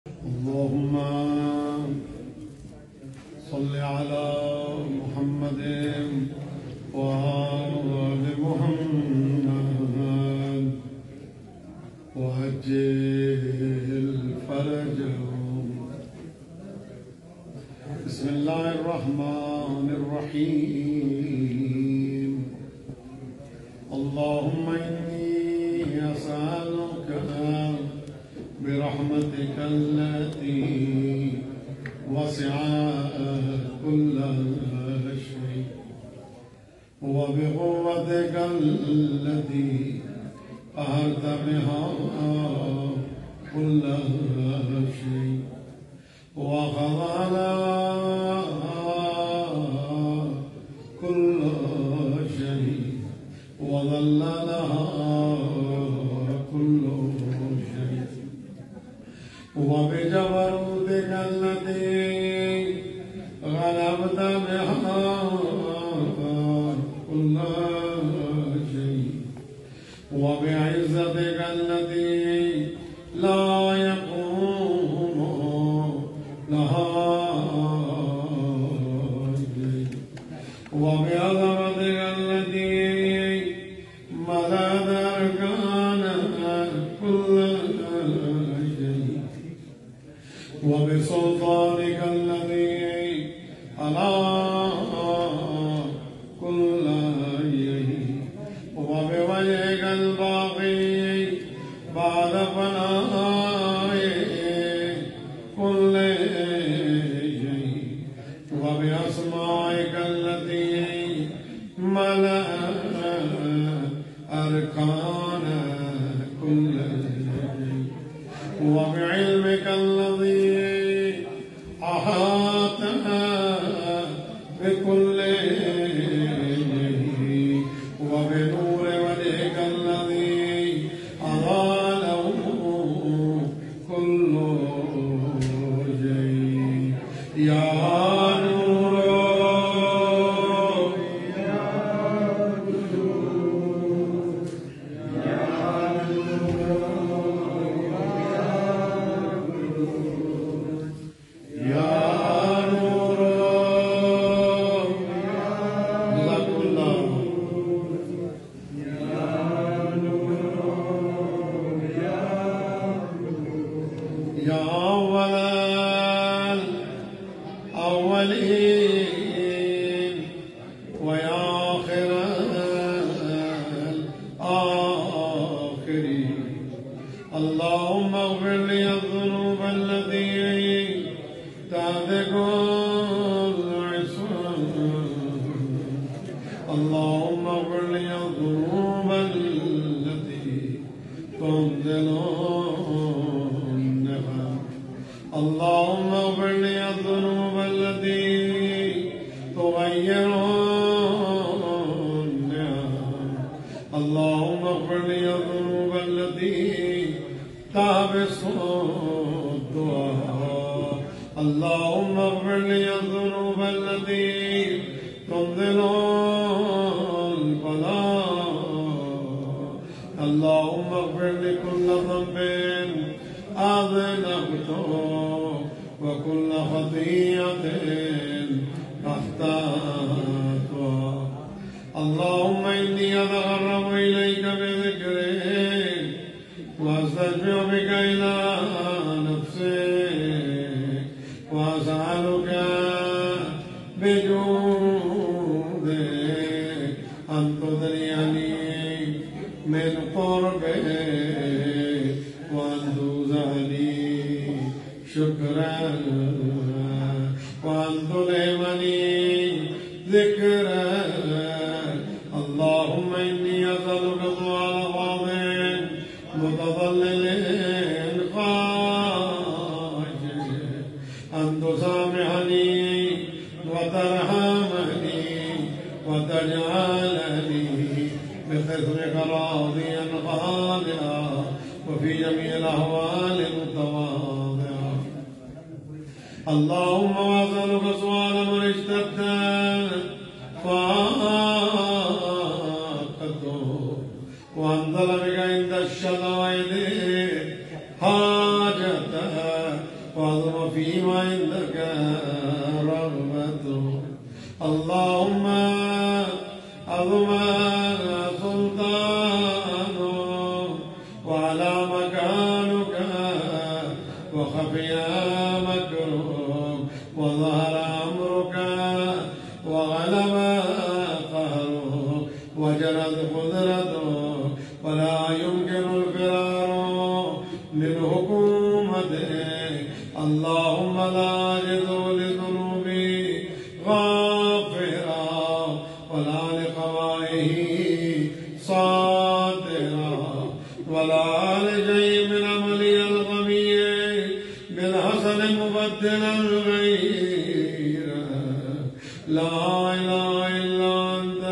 اللهم صل على محمد وآل محمد وعجل فرجهم. بسم الله الرحمن الرحيم. اللهم إني أسألك برحمتك التي وسعت كل شيء وبقوتك التي قهرت بها كل شيء وخضعنا كل شيء وذللها كل شيء وبجبروتك التي غلبت بها كل شيء وبعزتك التي لا يقوم لها شيء وبعظمتك التي ملأت أركان كل شيء وبسلطانك الذي على كل شيء وبوجهك الباقي بعد فناء كل شيء وبأسمائك التي ملأت أركان كل شيء وبعلمك الذي أحاط بكل شيء وبنور وجهك الذي أضاءه كل شيء. يا نور الأولين ويا آخر الآخرين. اللهم اغفر لي الذنوب التي تعتق العصيان. اللهم اغفر لي الذنوب التي تنزل النفس. اللهم اغفر لي الذنوب التي تغير النعم. اللهم اغفر لي الذنوب التي تحبس الدعاء. اللهم اغفر لي الذنوب التي تنزل البلاء. اللهم اغفر لي كل ذنب أذنبته وكل خطيئة أخطأتها. اللهم إني أتقرب إليك بذكرك وأستشفع بك إلى نفسك وأسألك بجودك أن تدريني من قربك وأن توزعني شكرا وأن تلهمني ذكرا. اللهم إني أسألك سؤال خاضع متضلل خاشع أن تسامحني وترحمني وتجعلني بخدمك راضيا خالعا وفي جميع الأحوال متواضعا. اللهم وأسألك سؤال من اشتد فاقته وأنزل بك عند الشدائد حاجته وعظم فيما عندك رغبته. اللهم عظم سلطانه وعلى مكانك وخفي مكرك وظهر أمرك وغلب قهرك وجرت قدرتك ولا يمكن الفرار من حكومتك. اللهم لا يزول لذنوبي غافرا ولا لقبائه صادرا ولا لشيء من عملي القبيح بالحسن مبدلا غيره. لا إله إلا أنت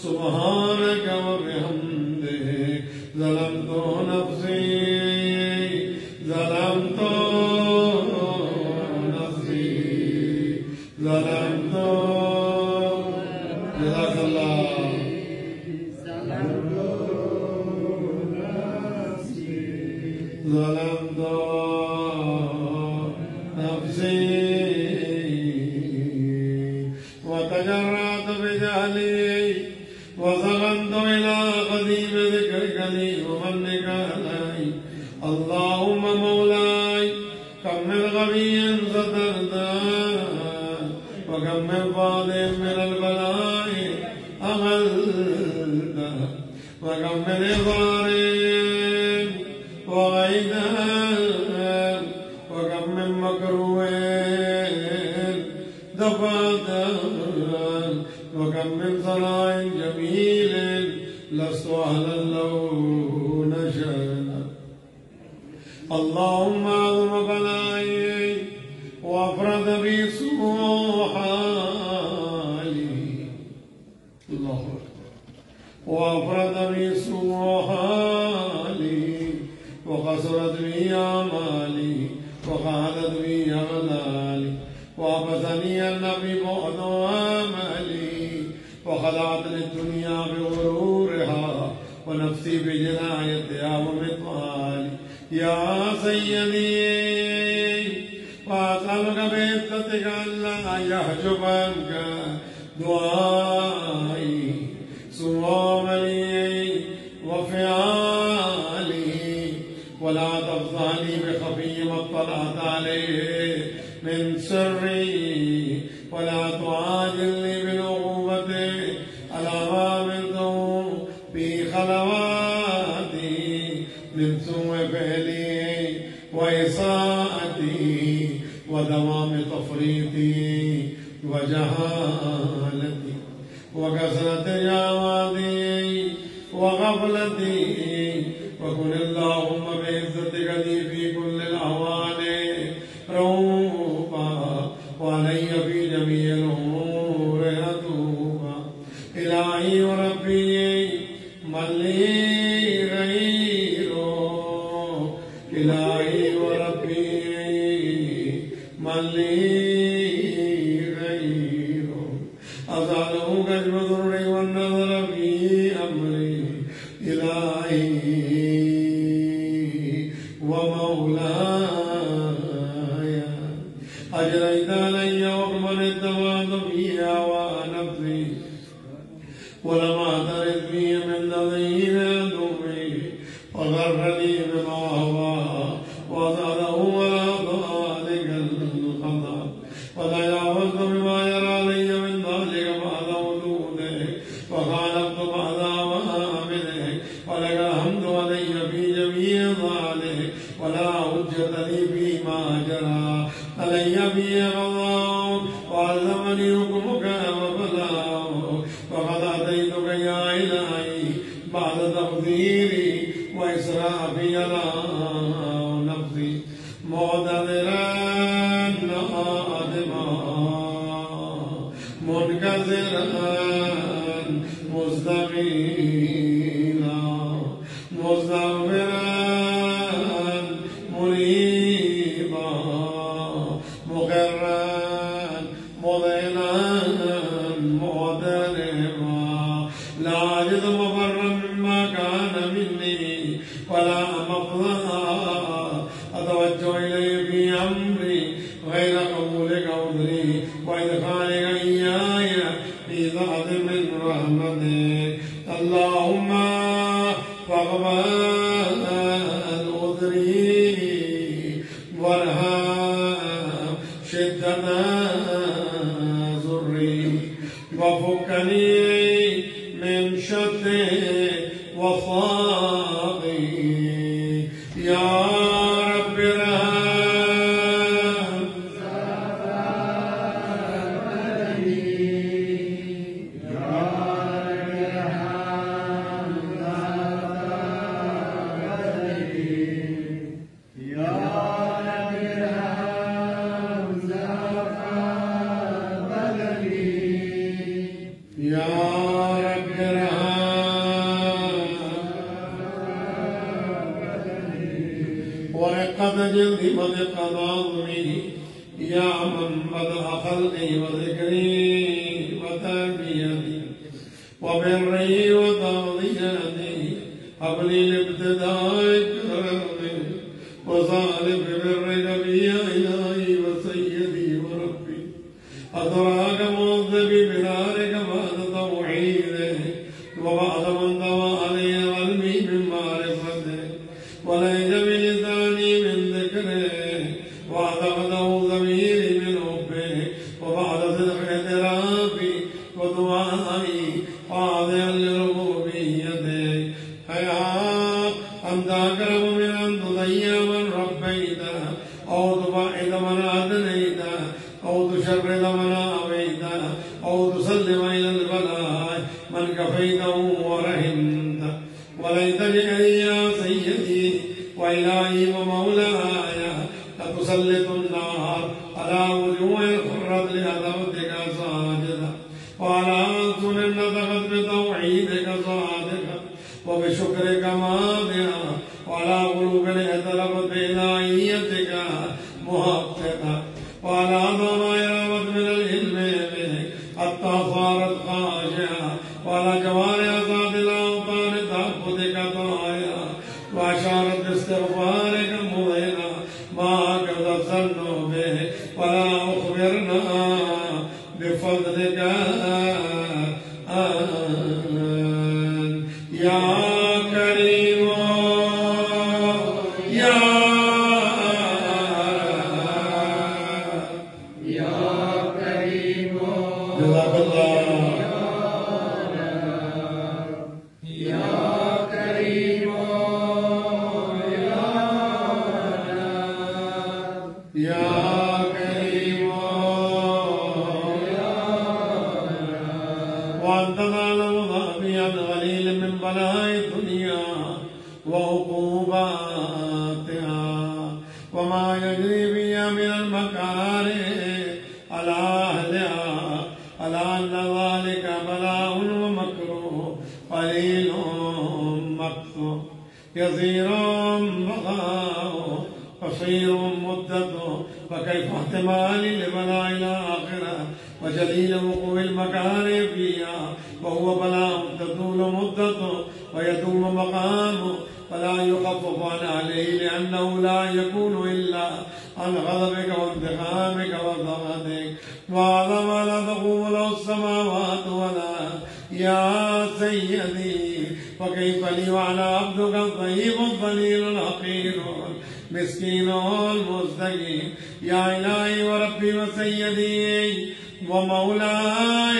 سبحانك وبحمدك ظلمت نفسي ظلمت جزاك الله. ظلمت نفسي وتجرأت بجهلي وسغمت إلى قديم ذكرك لي ومنك علي. اللهم مولاي كم من غبي سترته وكم من فاضل من البلاء أغلته وكم من إظهار وغيثا وكم من مكروه دفعته وكم من صلاح جميل لست أهلا له نشأته. اللهم أعظم بلائي وأفرد بي سوء حالي. الله أكبر. وأفرد بي سوء حالي وقصرت بي آمالي وخالت بي أغلالي وأبثني النبي بعد آمالي وخلعت للدنيا بغرورها ونفسي بجنايتها ومطالي. يا سيدي وأسألك بعزتك ألا يحجب عنك دعائي سوء عملي وفعالي ولا تفضحني بخفي ما اطلعت عليه من سري ولا تعاجلني بالعقوبة على ما عملته في خلواتي من سوء فعلي وإساءتي ودوام تفريطي وجهالتي وكثرة جوادي وغفلتي. وكن اللهم بعزتك لي في كل الأحوال رؤوفا وعلي في جميع الأمور رتوبا. إلهي وربي من لي غيره. إلهي وربي من لي غيره. أسأله كشف ضري والنظر في أمري. إلهي ومولاي أجريت علي حكما اتبعت فيه هوى نفسي ولم أعترض فيه من نظير عدوي وغرني بما هوى وزاده على ذلك الخطأ وتجاوزت بما يرى علي من ذلك بعد وجوده وخالفت بعد أوامره ولك الحمد علي في جميع ذلك ولا حجة لي فيما جرى علي به قضاء وعلمني حكمك وبلاغ. وقد أتيتك يا إلهي بعد تقديري وإسرافي على نفسي معتذرا نادما منكسرا مستقيما مستغفرا مريبا مقرا مضينا معترفا لا عاجز مفرا مما كان مني ولا مفضلا أتوجه إليه في أمري غير قبولك عذري وإدخالك إياي في ذات من رحمتك. اللهم فاقبل عذري وارحم شدة ضري وفكني من شد وصاقي يا رب ارحم ورقة جلدي وذقة عظمي يا من بدأ خلقي وذكري وتربيتي وبري وترضيتي هب لي الابتداء كرمي وصالح برك بي يا إلهي وسيدي وربي أدراك موظبي بذلك بعد توحيده وبعد من ضوى علي قلبي من معرفته وليس بلساني من ذكره وأعتقده ضميري من حبه وبعد صدق اعترافي ودعائي خاضعا لربوبيته فيا أنت أكرم من أن تضيع من ربيت أو تبعد من أدنيت أو تشرد من أبيت أو تسلم إلى البلاء من كفيته ورحمت وليت لي يا سيدي وإلهي ومولاي لتسلط النار على وجوه الحرة لعظمتك ساجدة وعلى ألسن نطقت بتوحيدك صادقة وبشكرك ماضية وعلى قلوب اعترفت بإلهيتك محققة وعلى ضمائر رمت من العلم بك حتى صارت خاشعة وعلى جوارح ذات الأوطان تعبدك طائعة وأشارت باستغفارك مضينا ما هكذا الظن به ولا أخبرنا بفضلك يا كريم يا كريم جزاك الله وأنت تعلم ضعفي الغليل من بلاء الدنيا وعقوباتها وما يجري بي من المكاره على أهلها على أن ذلك بلاء ومكروه قليل مكثور يسير بقاؤه قصير مدته فكيف احتمالي لبلاء الآخرة وجليل وقوع المكاره فيها وهو بلاء تطول مدته ويدوم مقامه فلا يخفف عن عليه لأنه لا يكون إلا عن غضبك وانتقامك وضغطك وهذا ما لا تقوم له السماوات ولا يا سيدي فكيف لي وعلى عبدك الطيب الظليل الحقير مسكين مستقيم يا إلهي وربي وسيدي ومولاي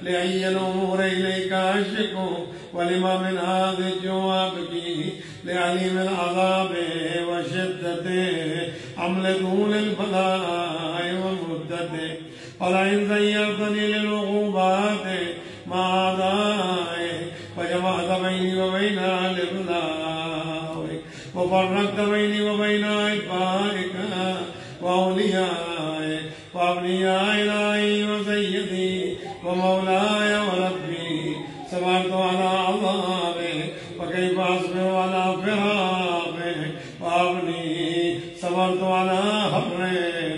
لأي الأمور إليك أشكو ولما من هذا الجوع أبكي لعليم العذاب وشدته حمل طول البلاء ومدته ولئن زيرتني للعقوبات مع أعدائي فجمعت بيني وبين أهل بلاوي وفرقت بيني وبين أحبائك وأوليائك وأبني يا إلهي وسيدي ومولاي وربي صبرت على عذابك وكيف أصبر على فراقك وأبني صبرت على حر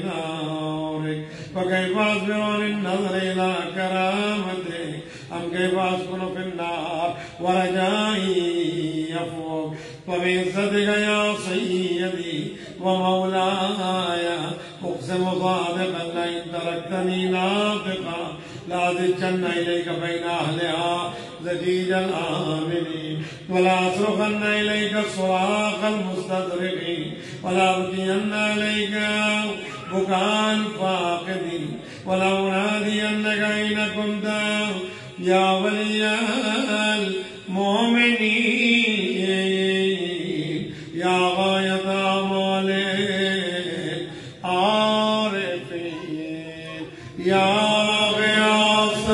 نارك وكيف أصبر عن النظر إلى كرامتك أم كيف أسكن في النار ورجائي يفوق فبعزتك يا سيدي ومولاي أقسم صادقا لئن تركتني ناطقا لأضجن إليك بين أهلها زجيج الآمنين ولا أصرخن إليك الصراخ المستدرك ولا أبكين إليك بكاء الفاقدين ولا أنادينك أين كنت يا ولي المؤمنين يا غاية آمال العارفين يا غياث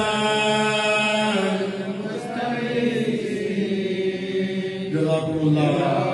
المستغيثين جزاكم الله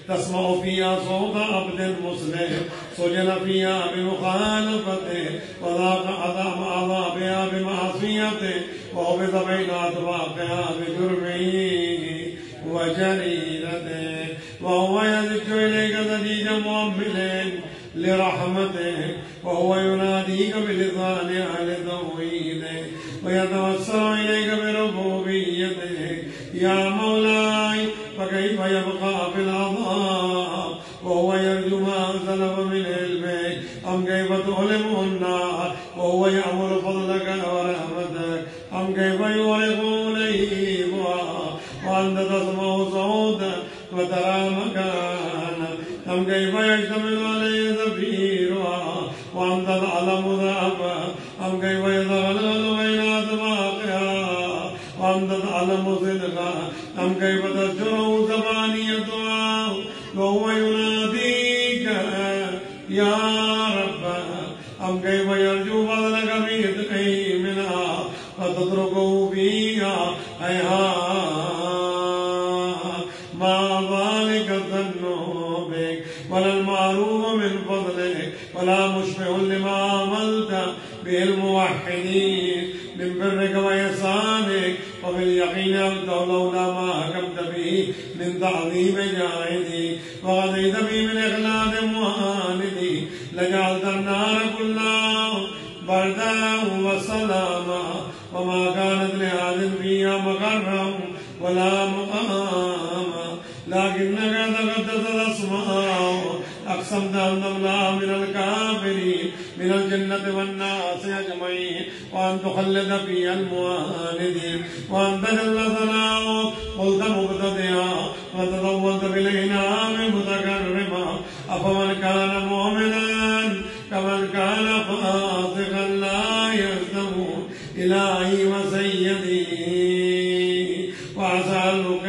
تسمع فيها صوت عبد مسلم سجن فيها بمخالفته وذاق عذابها بمعصيته وقبض بين أطرافها بجرمه وجريرته وهو يزج إليك زجيج مؤمل لرحمته وهو يناديك بلسان أهل توحيده ويتوسل إليك بربوبيته يا مولاي فكيف يبقى في العذاب وهو يرجو ما سلف من علمك أم كيف تؤلم النار وهو يأمر فضلك ورحمتك أم كيف يورق ليبها وأنت تسمع صوتا وترى مكانا أم كيف يشتمل عليه زفيرها وأنت تعلم ذهبها أم كيف يتغلغل بين أطباقها وأنت تعلم صدقها أم كيف تشعر ثمانيتها وهو يناديك يا رب أم كيف يرجو فضلك بإذنه منها فتتركه فيها ما ذلك الظن بك ولا المعروف من فضلك ولا مشفع لما عملت به الموحدين من برك وإحسانك وباليقين أنت لولا ما حكمت به من تعظيم جاهدي وغديت به من إخلاص معاندي لجعلت النار كلها بردا وسلاما وما كانت لأحد فيها مقرا ولا مقاما لكنك تقدست الأسماء أقسمت أن تملأ من الكافرين من الجنة والناس أجمعين وأن تخلد فيها المعاندين وأنت جل ثناؤك قلت مبتدئا وتطولت بالإنعام متكرما أفمن كان مؤمنا كمن كان فاسقا لا يستوون إلهي وسيدي وأسألك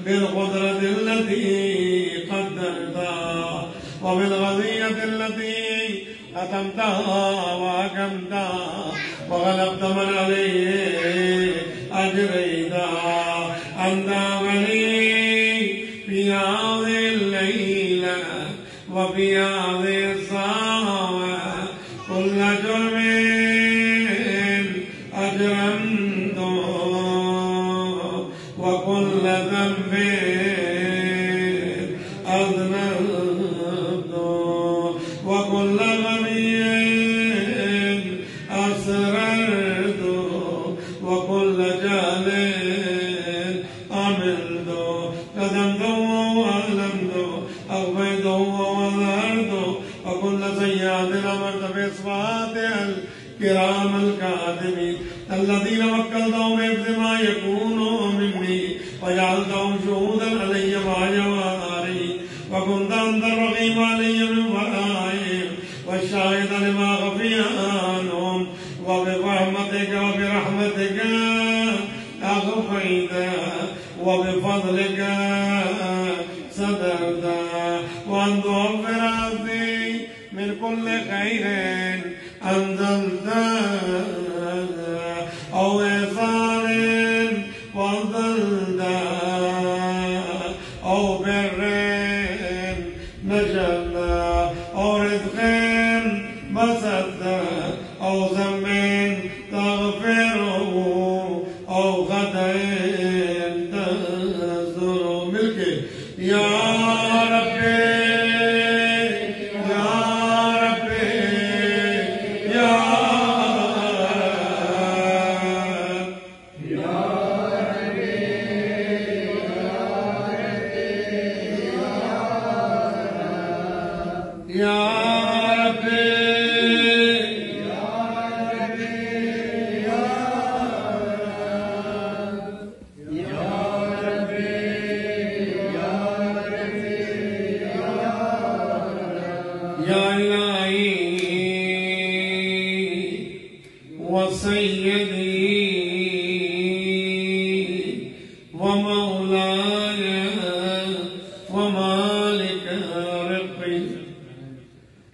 بالقدرة التي قدرتها وبالغزية التي أتمتها وأكمتها وغلبت من عليه أجريتها أنت ولي في هذه الليلة وفي هذه الساعة كل جرم أجرمته وكل ذنب أذنبته وكل غني أسررته وكل جهل عملته كتمته وأعلمته أخفيته وظهرته وكل سيئات أمرت بإصفاتها الكرام الكاتبين الذين وكلتهم بحفظ ما يكون مني وجعلتهم شهودا علي مع جواري وكنت أنت الرقيب علي من ورائهم والشاهد لما خفي عنهم وبرحمتك وبرحمتك أخفيت وبفضلك سترت وأن تغفر عبدي من كل خير أنزلت أو إحسان فضلت أو بر نشرت أو بسطت أو ذنب تغفره أو خطأ تستره ملكه يا ربي يا ربي يا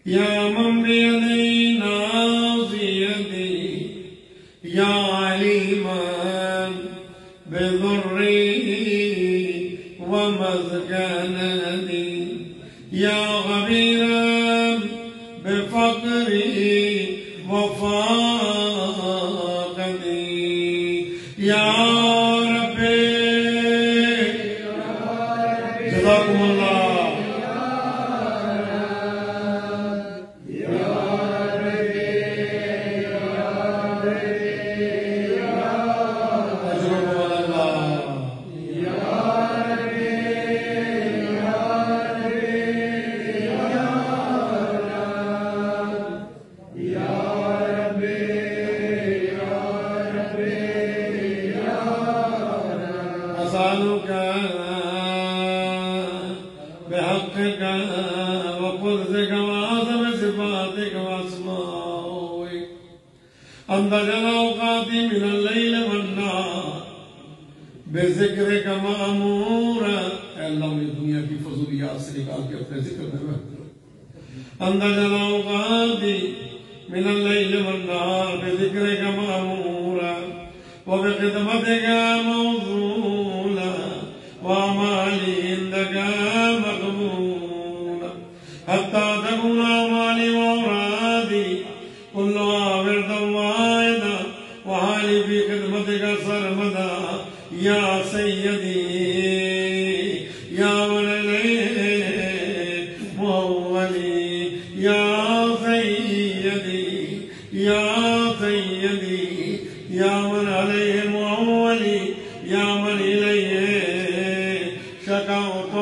يا من بيدي ناصيتي يا عليما بضري ومسكنتي يا خبيرا بفقري وفاقتي يا ربي جزاكم الله أسألك بحقك وقدرتك وعظم صفاتك وأسمائك أن تجعل أوقاتي من الليل والنهار بذكرك مأمورا اللہ نے دنیا کی فضولیات سے نکال کے اپنے ذکر میں أن تجعل أوقاتي من الليل والنهار بذكرك مأمورا وبخدمتك موصولا وأعمالي عندك مقبولا حتى تكون أعمالي وأورادي كلها وردا واحدا وحالي في خدمتك سرمدا يا سيدي يا من إليه مولي يا سيدي يا سيدي يا من عليه مولي يا من إليه شكوت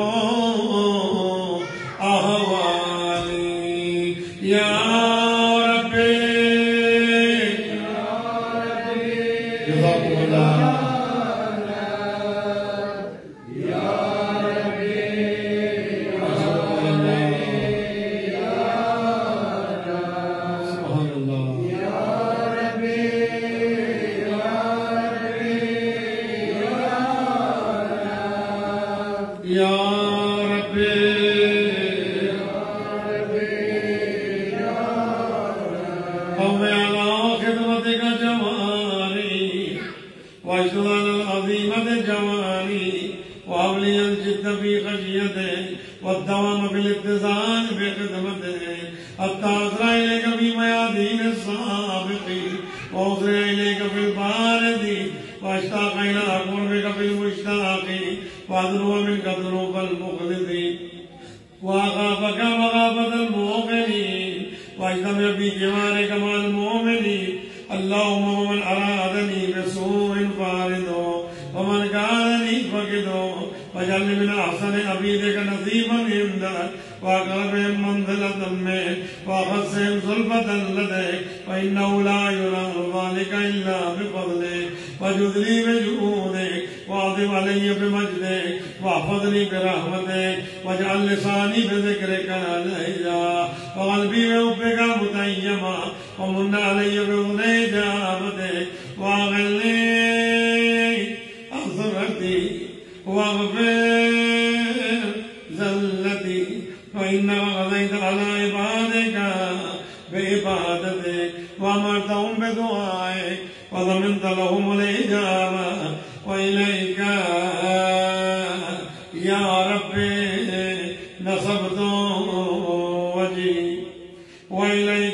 أهوالي يا ربي جزاكم الله واشتغل العظيمة جواري وأولي الجد في خشيته والدوام في الاتصال بخدمته حتى أسرع إليك في ميادين السابقين وأسرع إليك في الباردين وأشتاق إلى قربك في المشتاقين وأدنو منك ذنوب المخلصين وأخافك مخافة الموقنين واجتمع في جوارك مع المؤمنين اللهم ومن أرادني بسوء فارده ومن كانني فقده واجعلني من أحسن عبيدك نصيبا عندك وأقربهم منزلة منك وأخصهم زلفة لديك فإنه لا ينال ذلك إلا بفضلك وجد لي بجهودك وأعظم علي بمجدك واحفظني برحمتك واجعل لساني بذكرك لهجا وقلبي بحبك متيما ومن علي بأذني إجابتك وأغلي أسرتي واغفر زلتي فإنك قضيت على عبادك بعبادتك وأمرتهم بدعائك وضمنت لهم الإجابة وإليك يا ربي نصبت وجهي وإليك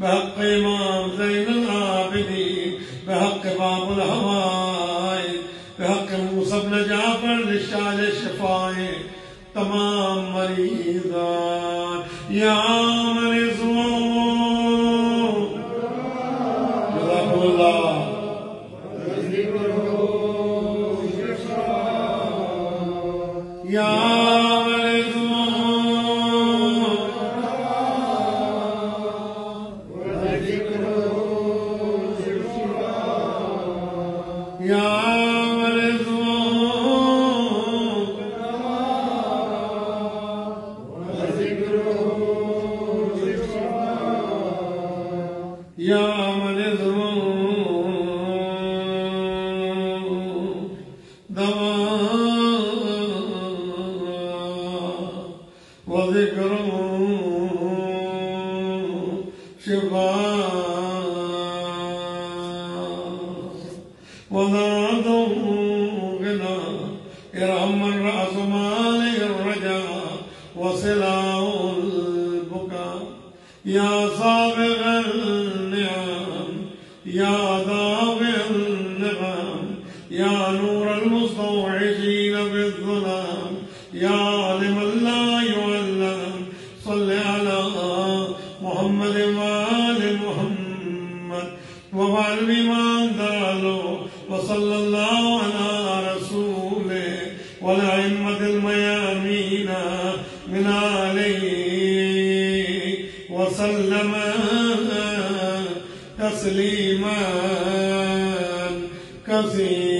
بحق إمام زين العابدين بحق باب الهوائي بحق موسى بن جعفر للشال الشفائي تمام مريضان يا من يزور جزاكم الله يا تسليما كثيرا